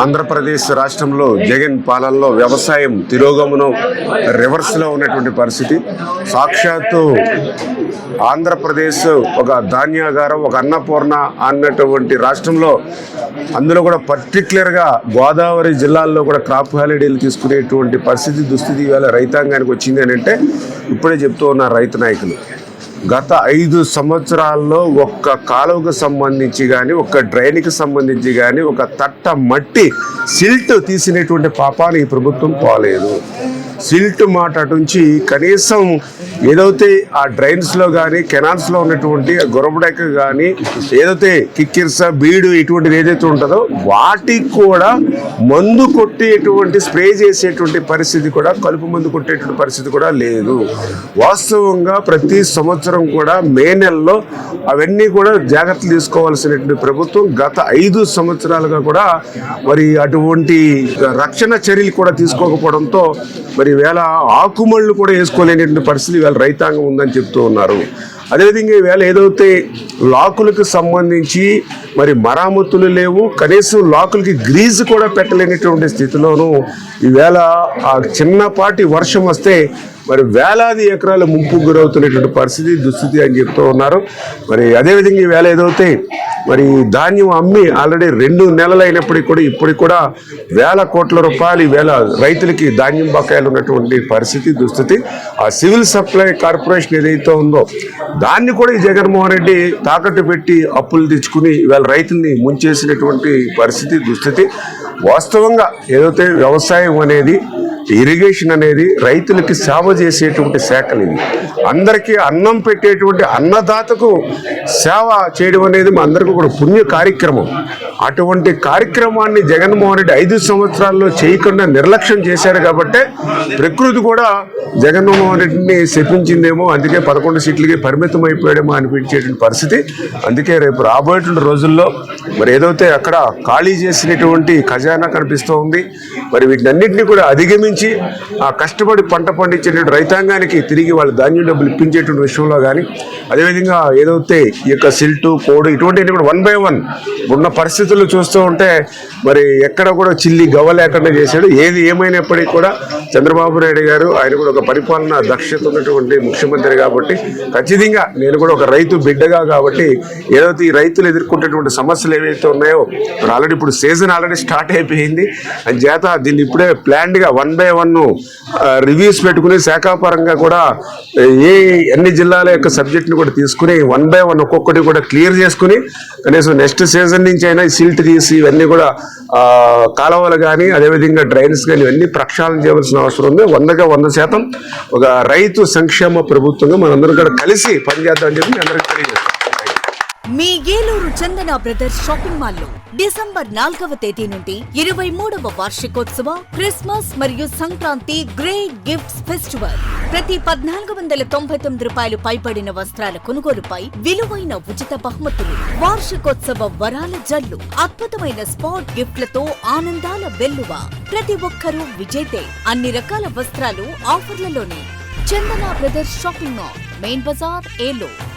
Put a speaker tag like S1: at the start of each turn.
S1: ఆంధ్రప్రదేశ్ రాష్ట్రంలో జగన్ పాలనలో వ్యవసాయం తిరోగమనం రివర్స్లో ఉన్నటువంటి పరిస్థితి. సాక్షాత్తు ఆంధ్రప్రదేశ్ ఒక ధాన్యాగారం, ఒక అన్నపూర్ణ అన్నటువంటి రాష్ట్రంలో, అందులో కూడా పర్టికులర్గా గోదావరి జిల్లాల్లో కూడా క్రాప్ హాలిడేలు తీసుకునేటువంటి పరిస్థితి దుస్థితి ఇవాళ రైతాంగానికి వచ్చింది అని అంటే ఇప్పుడే చెప్తూ ఉన్నారు రైతు నాయకులు. గత 5 సంవత్సరాల్లో ఒక్క కాలువకు సంబంధించి కానీ, ఒక్క డ్రైన్కి సంబంధించి కానీ, ఒక తట్ట మట్టి సిల్ట్ తీసినటువంటి పాపాన్ని ఈ ప్రభుత్వం పోలేదు. సిల్ట్ మాట అటుంచి కనీసం ఏదైతే ఆ డ్రైన్స్లో కానీ కెనాల్స్లో ఉన్నటువంటి గొరబడెక్క కానీ, ఏదైతే కిక్కిర్స బీడు ఇటువంటిది ఏదైతే ఉంటుందో వాటికి కూడా మందు కొట్టేటువంటి స్ప్రే చేసేటువంటి పరిస్థితి కూడా, కలుపు మందు కొట్టేటువంటి పరిస్థితి కూడా లేదు. వాస్తవంగా ప్రతి సంవత్సరం కూడా మే నెలలో అవన్నీ కూడా జాగ్రత్తలు తీసుకోవాల్సినటువంటి ప్రభుత్వం గత 5 సంవత్సరాలుగా కూడా మరి అటువంటి రక్షణ చర్యలు కూడా తీసుకోకపోవడంతో మరి వేళ ఆకుమళ్ళు కూడా వేసుకోలేనటువంటి పరిస్థితి వేళ రైతాంగం ఉందని చెప్తూ ఉన్నారు. అదేవిధంగా ఈవేళ ఏదైతే లాకులకు సంబంధించి మరి మరామతులు లేవు, కనీసం లాకులకి గ్రీజు కూడా పెట్టలేనటువంటి స్థితిలోనూ ఈవేళ ఆ చిన్నపాటి వర్షం వస్తే మరి వేలాది ఎకరాలు ముంపుకు గురవుతున్నటువంటి పరిస్థితి దుస్థితి అని చెప్తూ ఉన్నారు. మరి అదేవిధంగా ఈవేళ ఏదైతే మరి ధాన్యం అమ్మి ఆల్రెడీ 2 నెలలు అయినప్పటికీ కూడా ఇప్పటికి కూడా వేల కోట్ల రూపాయలు ఈవేళ రైతులకి ధాన్యం బకాయిలు ఉన్నటువంటి పరిస్థితి దుస్థితి. ఆ సివిల్ సప్లై కార్పొరేషన్ ఏదైతే ఉందో దాన్ని కూడా ఈ జగన్మోహన్ రెడ్డి తాకట్టు పెట్టి అప్పులు తెచ్చుకుని ఇవాళ రైతుల్ని ముంచేసినటువంటి పరిస్థితి దుస్థితి. వాస్తవంగా ఏదైతే వ్యవసాయం అనేది, ఇరిగేషన్ అనేది రైతులకి సేవ చేసేటువంటి శాఖలు ఇవి. అందరికీ అన్నం పెట్టేటువంటి అన్నదాతకు సేవ చేయడం అనేది మా అందరికీ కూడా పుణ్య కార్యక్రమం. అటువంటి కార్యక్రమాన్ని జగన్మోహన్ రెడ్డి 5 సంవత్సరాల్లో చేయకుండా నిర్లక్ష్యం చేశారు కాబట్టి ప్రకృతి కూడా జగన్మోహన్ రెడ్డిని శపించిందేమో, అందుకే 11 సీట్లకి పరిమితం అయిపోయాడేమో అనిపించేటువంటి పరిస్థితి. అందుకే రేపు రాబోయేటువంటి రోజుల్లో మరి ఏదైతే అక్కడ ఖాళీ చేసినటువంటి ఖజానా కనిపిస్తూ ఉంది, మరి వీటినన్నింటినీ కూడా అధిగమించి ఆ కష్టపడి పంట పండించేటువంటి రైతాంగానికి తిరిగి వాళ్ళ ధాన్యం డబ్బులు ఇప్పించేటువంటి విషయంలో కానీ, అదేవిధంగా ఏదైతే ఈ యొక్క సిల్టు కోడు ఇటువంటివి కూడా 1 by 1 ఉన్న పరిస్థితులు చూస్తూ ఉంటే మరి ఎక్కడ కూడా చిల్లి గవ్వ లేకుండా చేశాడు. ఏది ఏమైనప్పటికీ కూడా చంద్రబాబు నాయుడు గారు ఆయన కూడా ఒక పరిపాలన దక్షత ఉన్నటువంటి ముఖ్యమంత్రి కాబట్టి, ఖచ్చితంగా నేను కూడా ఒక రైతు బిడ్డగా కాబట్టి ఏదైతే ఈ రైతులు ఎదుర్కొంటున్నటువంటి సమస్యలు ఏవైతే ఉన్నాయో మరి ఆల్రెడీ ఇప్పుడు సీజన్ ఆల్రెడీ స్టార్ట్ అయిపోయింది అని చేత దీన్ని ఇప్పుడే ప్లాన్డ్గా 1 by 1 రివ్యూస్ పెట్టుకుని శాఖాపరంగా కూడా అన్ని జిల్లాల యొక్క సబ్జెక్ట్ని కూడా తీసుకుని 1 by 1 ఒక్కొక్కటి కూడా క్లియర్ చేసుకుని కనీసం నెక్స్ట్ సీజన్ నుంచి అయినా సిల్ట్ తీసి ఇవన్నీ కూడా కాలువలు కానీ అదేవిధంగా డ్రైన్స్ కానీ ఇవన్నీ ప్రక్షాళన చేయవలసిన అవసరం ఉంది. 100% ఒక రైతు సంక్షేమ ప్రభుత్వంగా మనందరం కూడా కలిసి పనిచేద్దామని చెప్పి మీ అందరికీ తెలియజేస్తాం.
S2: మీ ఏలూరు చందన బ్రదర్స్ షాపింగ్ మాల్ లో డిసెంబర్ 4వ తేదీ నుండి 23వ వార్షికోత్సవ క్రిస్మస్ మరియు సంక్రాంతి గ్రేట్ గిఫ్ట్స్ ఫెస్టివల్. ప్రతి 1499 రూపాయలు పైబడిన వస్త్రాల కొనుగోలుపై విలువైన ఉచిత బహుమతులు, వార్షికోత్సవ వరాల జల్లు, అద్భుతమైన స్పాట్ గిఫ్ట్లతో ఆనందాల వెల్లువ. ప్రతి ఒక్కరూ విజేతే. అన్ని రకాల వస్త్రాలు ఆఫర్లలోనే. Chandana brothers shopping mall, main Bazar, Eluru.